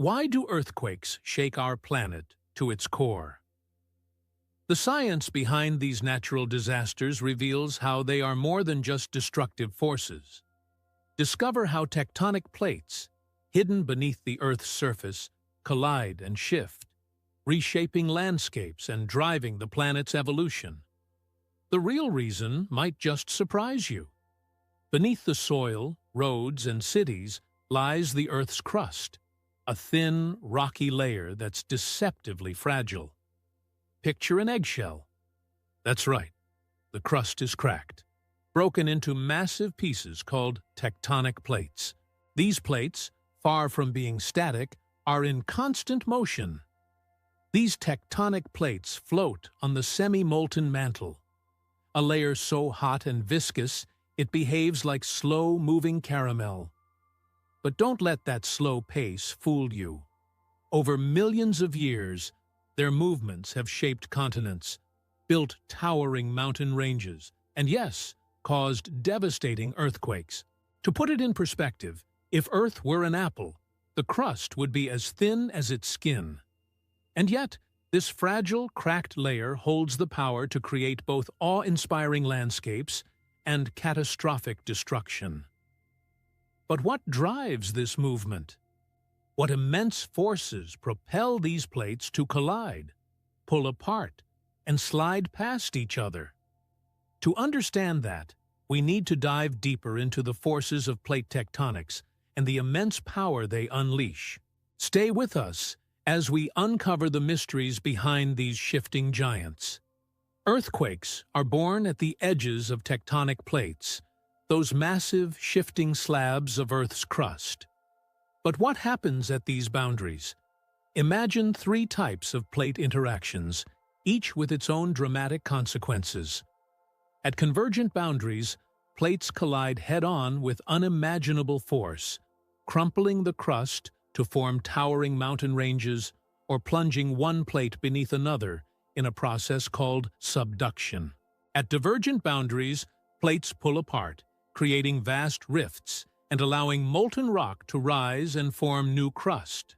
Why do earthquakes shake our planet to its core? The science behind these natural disasters reveals how they are more than just destructive forces. Discover how tectonic plates, hidden beneath the Earth's surface, collide and shift, reshaping landscapes and driving the planet's evolution. The real reason might just surprise you. Beneath the soil, roads, and cities lies the Earth's crust, a thin, rocky layer that's deceptively fragile. Picture an eggshell. That's right, the crust is cracked, broken into massive pieces called tectonic plates. These plates, far from being static, are in constant motion. These tectonic plates float on the semi-molten mantle, a layer so hot and viscous it behaves like slow-moving caramel. But don't let that slow pace fool you. Over millions of years, their movements have shaped continents, built towering mountain ranges, and yes, caused devastating earthquakes. To put it in perspective, if Earth were an apple, the crust would be as thin as its skin. And yet, this fragile, cracked layer holds the power to create both awe-inspiring landscapes and catastrophic destruction. But what drives this movement? What immense forces propel these plates to collide, pull apart, and slide past each other? To understand that, we need to dive deeper into the forces of plate tectonics and the immense power they unleash. Stay with us as we uncover the mysteries behind these shifting giants. Earthquakes are born at the edges of tectonic plates, those massive, shifting slabs of Earth's crust. But what happens at these boundaries? Imagine three types of plate interactions, each with its own dramatic consequences. At convergent boundaries, plates collide head-on with unimaginable force, crumpling the crust to form towering mountain ranges or plunging one plate beneath another in a process called subduction. At divergent boundaries, plates pull apart, creating vast rifts and allowing molten rock to rise and form new crust.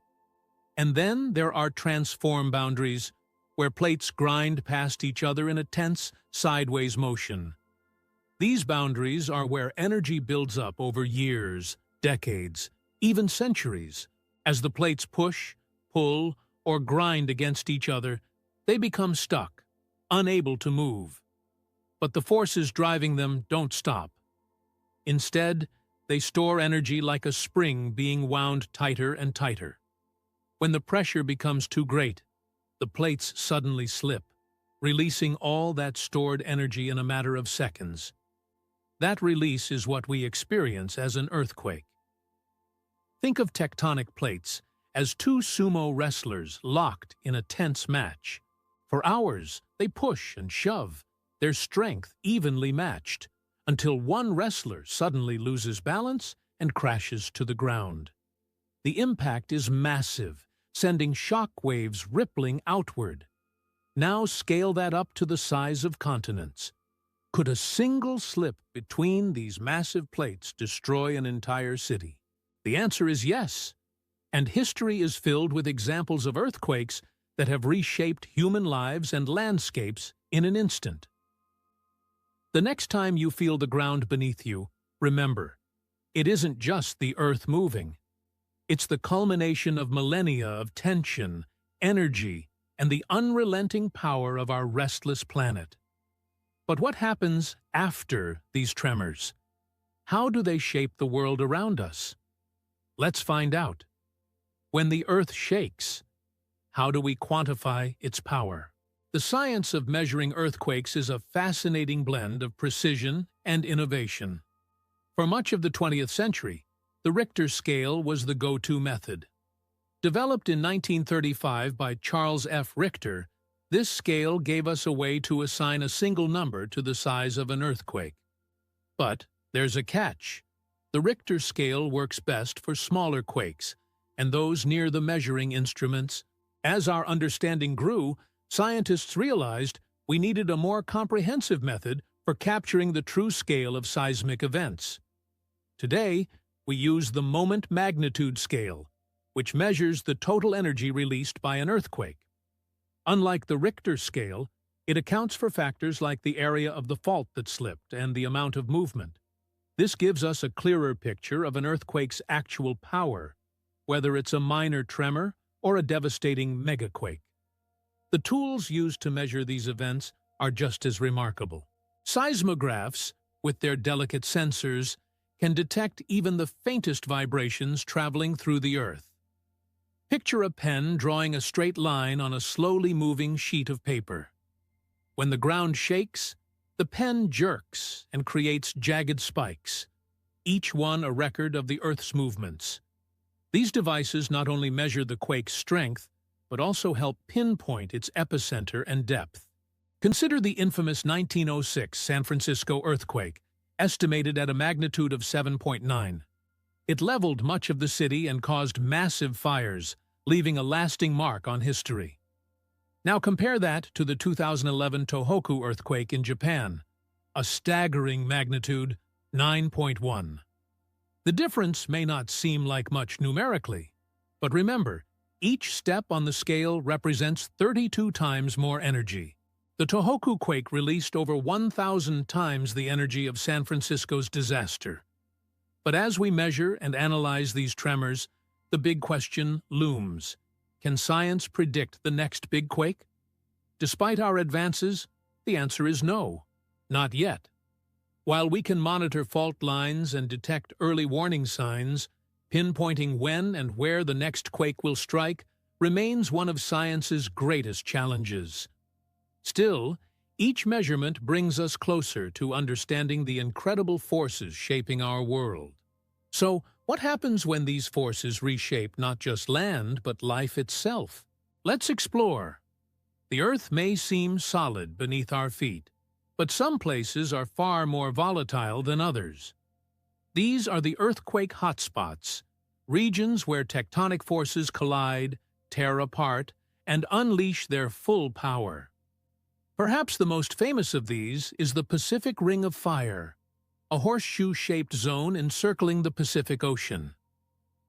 And then there are transform boundaries, where plates grind past each other in a tense, sideways motion. These boundaries are where energy builds up over years, decades, even centuries. As the plates push, pull, or grind against each other, they become stuck, unable to move. But the forces driving them don't stop. Instead, they store energy like a spring being wound tighter and tighter. When the pressure becomes too great, the plates suddenly slip, releasing all that stored energy in a matter of seconds. That release is what we experience as an earthquake. Think of tectonic plates as two sumo wrestlers locked in a tense match. For hours, they push and shove, their strength evenly matched, until one wrestler suddenly loses balance and crashes to the ground. The impact is massive, sending shock waves rippling outward. Now scale that up to the size of continents. Could a single slip between these massive plates destroy an entire city? The answer is yes, and history is filled with examples of earthquakes that have reshaped human lives and landscapes in an instant. The next time you feel the ground beneath you, remember, it isn't just the earth moving. It's the culmination of millennia of tension, energy, and the unrelenting power of our restless planet. But what happens after these tremors? How do they shape the world around us? Let's find out. When the earth shakes, how do we quantify its power? The science of measuring earthquakes is a fascinating blend of precision and innovation. For much of the 20th century, the Richter scale was the go-to method. Developed in 1935 by Charles F. Richter, this scale gave us a way to assign a single number to the size of an earthquake. But there's a catch. The Richter scale works best for smaller quakes and those near the measuring instruments. As our understanding grew, scientists realized we needed a more comprehensive method for capturing the true scale of seismic events. Today, we use the moment magnitude scale, which measures the total energy released by an earthquake. Unlike the Richter scale, it accounts for factors like the area of the fault that slipped and the amount of movement. This gives us a clearer picture of an earthquake's actual power, whether it's a minor tremor or a devastating megaquake. The tools used to measure these events are just as remarkable. Seismographs, with their delicate sensors, can detect even the faintest vibrations traveling through the earth. Picture a pen drawing a straight line on a slowly moving sheet of paper. When the ground shakes, the pen jerks and creates jagged spikes, each one a record of the Earth's movements. These devices not only measure the quake's strength, but also help pinpoint its epicenter and depth. Consider the infamous 1906 San Francisco earthquake, estimated at a magnitude of 7.9. It leveled much of the city and caused massive fires, leaving a lasting mark on history. Now compare that to the 2011 Tohoku earthquake in Japan, a staggering magnitude 9.1. The difference may not seem like much numerically, but remember, each step on the scale represents 32 times more energy. The Tohoku quake released over 1,000 times the energy of San Francisco's disaster. But as we measure and analyze these tremors, the big question looms. Can science predict the next big quake? Despite our advances, the answer is no, not yet. While we can monitor fault lines and detect early warning signs, pinpointing when and where the next quake will strike remains one of science's greatest challenges. Still, each measurement brings us closer to understanding the incredible forces shaping our world. So, what happens when these forces reshape not just land, but life itself? Let's explore. The Earth may seem solid beneath our feet, but some places are far more volatile than others. These are the earthquake hotspots, regions where tectonic forces collide, tear apart, and unleash their full power. Perhaps the most famous of these is the Pacific Ring of Fire, a horseshoe-shaped zone encircling the Pacific Ocean.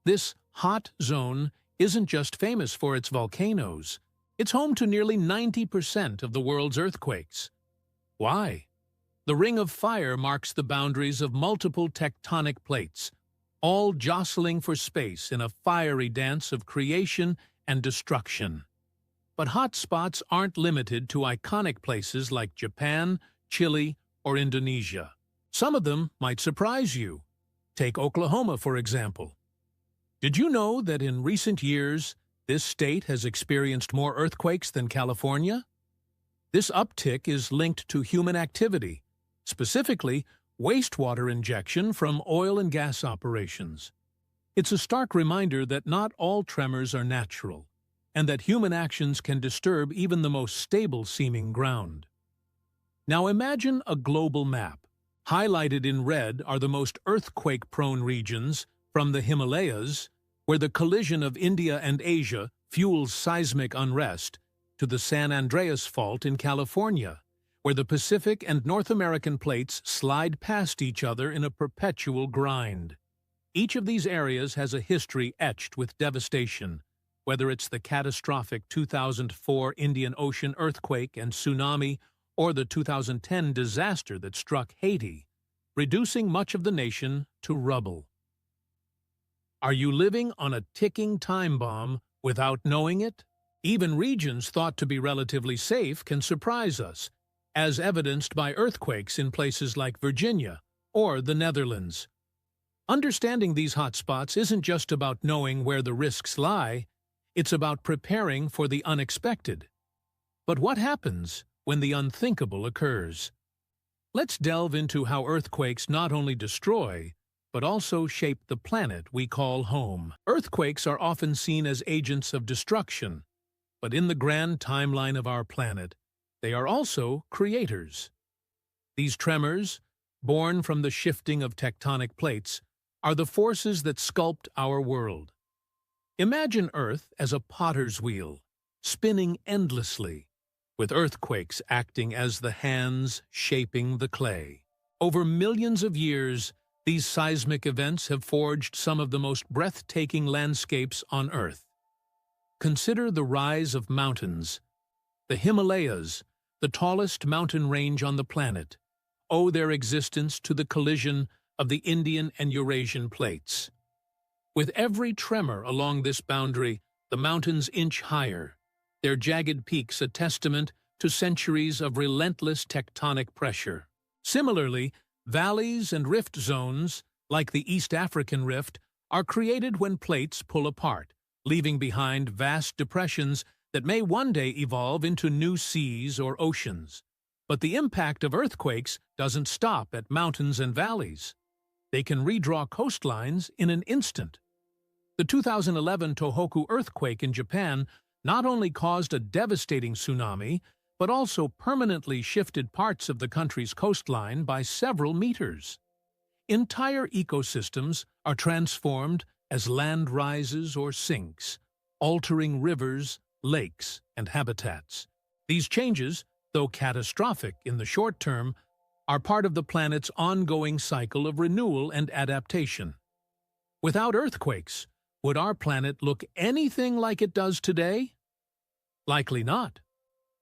This hot zone isn't just famous for its volcanoes. It's home to nearly 90% of the world's earthquakes. Why? The Ring of Fire marks the boundaries of multiple tectonic plates, all jostling for space in a fiery dance of creation and destruction. But hotspots aren't limited to iconic places like Japan, Chile, or Indonesia. Some of them might surprise you. Take Oklahoma, for example. Did you know that in recent years, this state has experienced more earthquakes than California? This uptick is linked to human activity, specifically wastewater injection from oil and gas operations. It's a stark reminder that not all tremors are natural, and that human actions can disturb even the most stable-seeming ground. Now imagine a global map. Highlighted in red are the most earthquake-prone regions, from the Himalayas, where the collision of India and Asia fuels seismic unrest, to the San Andreas Fault in California, where the Pacific and North American plates slide past each other in a perpetual grind. Each of these areas has a history etched with devastation, whether it's the catastrophic 2004 Indian Ocean earthquake and tsunami or the 2010 disaster that struck Haiti, reducing much of the nation to rubble. Are you living on a ticking time bomb without knowing it? Even regions thought to be relatively safe can surprise us, as evidenced by earthquakes in places like Virginia or the Netherlands. Understanding these hotspots isn't just about knowing where the risks lie, it's about preparing for the unexpected. But what happens when the unthinkable occurs? Let's delve into how earthquakes not only destroy, but also shape the planet we call home. Earthquakes are often seen as agents of destruction, but in the grand timeline of our planet, they are also creators. These tremors, born from the shifting of tectonic plates, are the forces that sculpt our world. Imagine Earth as a potter's wheel, spinning endlessly, with earthquakes acting as the hands shaping the clay. Over millions of years, These seismic events have forged some of the most breathtaking landscapes on Earth. Consider the rise of mountains. The Himalayas, the tallest mountain range on the planet, owe their existence to the collision of the Indian and Eurasian plates. With every tremor along this boundary, the mountains inch higher, their jagged peaks a testament to centuries of relentless tectonic pressure. Similarly, valleys and rift zones, like the East African Rift, are created when plates pull apart, leaving behind vast depressions that may one day evolve into new seas or oceans. But the impact of earthquakes doesn't stop at mountains and valleys. They can redraw coastlines in an instant. The 2011 Tohoku earthquake in Japan not only caused a devastating tsunami, but also permanently shifted parts of the country's coastline by several meters. Entire ecosystems are transformed as land rises or sinks, altering rivers, lakes, and habitats. These changes, though catastrophic in the short term, are part of the planet's ongoing cycle of renewal and adaptation. Without earthquakes, would our planet look anything like it does today? Likely not.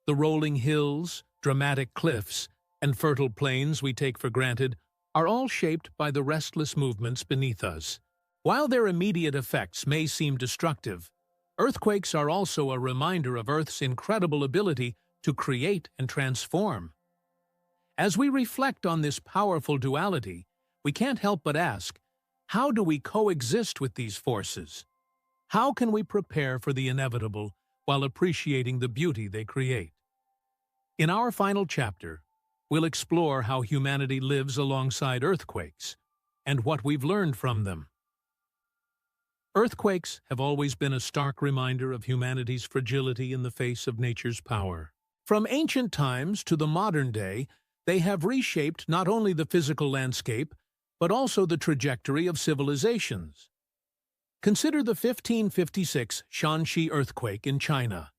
The rolling hills, dramatic cliffs, and fertile plains we take for granted are all shaped by the restless movements beneath us. While their immediate effects may seem destructive, earthquakes are also a reminder of Earth's incredible ability to create and transform. As we reflect on this powerful duality, we can't help but ask, how do we coexist with these forces? How can we prepare for the inevitable while appreciating the beauty they create? In our final chapter, we'll explore how humanity lives alongside earthquakes and what we've learned from them. Earthquakes have always been a stark reminder of humanity's fragility in the face of nature's power. From ancient times to the modern day, they have reshaped not only the physical landscape, but also the trajectory of civilizations. Consider the 1556 Shanxi earthquake in China,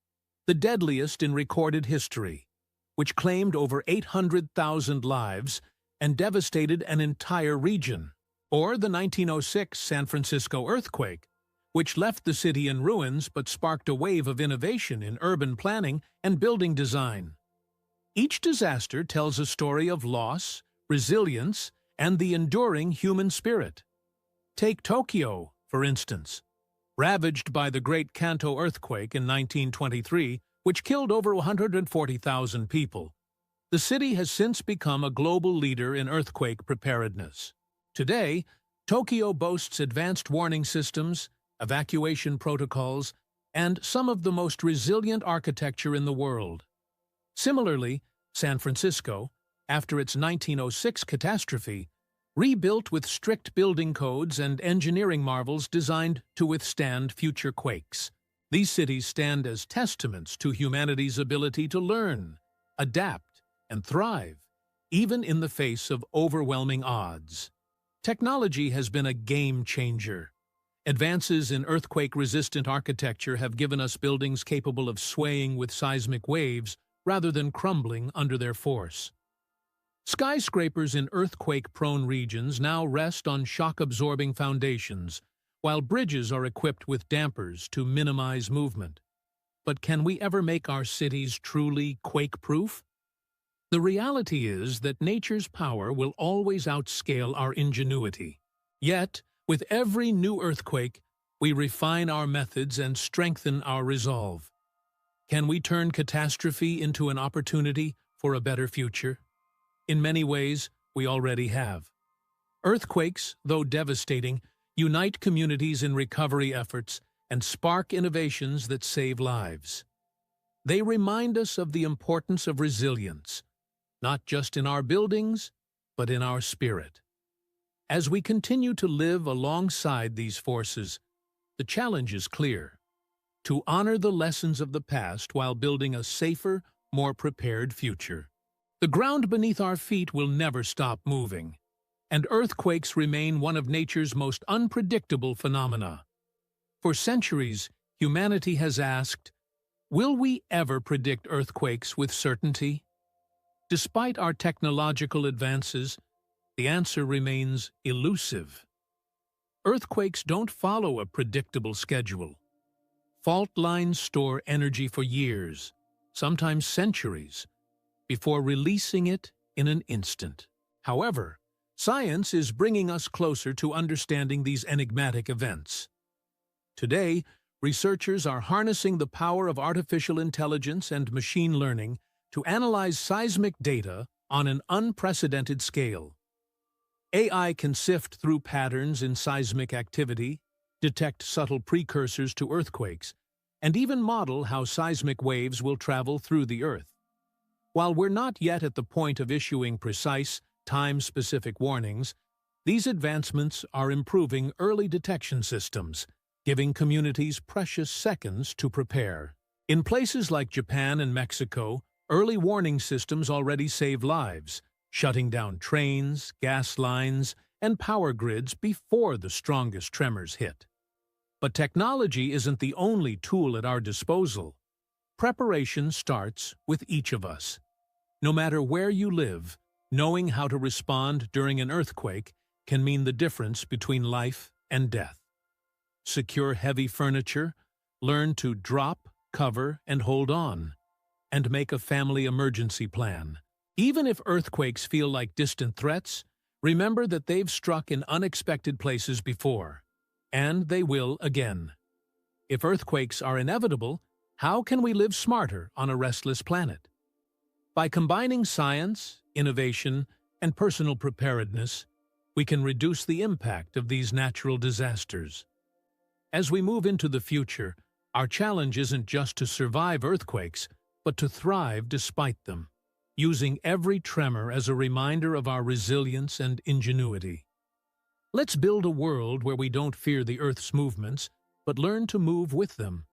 the deadliest in recorded history, which claimed over 800,000 lives and devastated an entire region. Or the 1906 San Francisco earthquake, which left the city in ruins but sparked a wave of innovation in urban planning and building design. Each disaster tells a story of loss, resilience, and the enduring human spirit. Take Tokyo, for instance, ravaged by the Great Kanto earthquake in 1923, which killed over 140,000 people. The city has since become a global leader in earthquake preparedness. Today, Tokyo boasts advanced warning systems, evacuation protocols, and some of the most resilient architecture in the world. Similarly, San Francisco, after its 1906 catastrophe, rebuilt with strict building codes and engineering marvels designed to withstand future quakes. These cities stand as testaments to humanity's ability to learn, adapt, and thrive, even in the face of overwhelming odds. Technology has been a game-changer. Advances in earthquake-resistant architecture have given us buildings capable of swaying with seismic waves rather than crumbling under their force. Skyscrapers in earthquake-prone regions now rest on shock-absorbing foundations, while bridges are equipped with dampers to minimize movement. But can we ever make our cities truly quake-proof? The reality is that nature's power will always outscale our ingenuity. Yet, with every new earthquake, we refine our methods and strengthen our resolve. Can we turn catastrophe into an opportunity for a better future? In many ways, we already have. Earthquakes, though devastating, unite communities in recovery efforts and spark innovations that save lives. They remind us of the importance of resilience, not just in our buildings, but in our spirit. As we continue to live alongside these forces, the challenge is clear: to honor the lessons of the past while building a safer, more prepared future. The ground beneath our feet will never stop moving, and earthquakes remain one of nature's most unpredictable phenomena. For centuries, humanity has asked, will we ever predict earthquakes with certainty? Despite our technological advances, The answer remains elusive. Earthquakes don't follow a predictable schedule. Fault lines store energy for years, sometimes centuries, before releasing it in an instant. However, science is bringing us closer to understanding these enigmatic events. Today, researchers are harnessing the power of artificial intelligence and machine learning to analyze seismic data on an unprecedented scale. AI can sift through patterns in seismic activity, detect subtle precursors to earthquakes, and even model how seismic waves will travel through the Earth. While we're not yet at the point of issuing precise, time-specific warnings, these advancements are improving early detection systems, giving communities precious seconds to prepare. In places like Japan and Mexico, early warning systems already save lives, shutting down trains, gas lines, and power grids before the strongest tremors hit. But technology isn't the only tool at our disposal. Preparation starts with each of us. No matter where you live, knowing how to respond during an earthquake can mean the difference between life and death. Secure heavy furniture, learn to drop, cover, and hold on, and make a family emergency plan. Even if earthquakes feel like distant threats, remember that they've struck in unexpected places before, and they will again. If earthquakes are inevitable, how can we live smarter on a restless planet? By combining science, innovation, and personal preparedness, we can reduce the impact of these natural disasters. As we move into the future, our challenge isn't just to survive earthquakes, but to thrive despite them, using every tremor as a reminder of our resilience and ingenuity. Let's build a world where we don't fear the Earth's movements, but learn to move with them.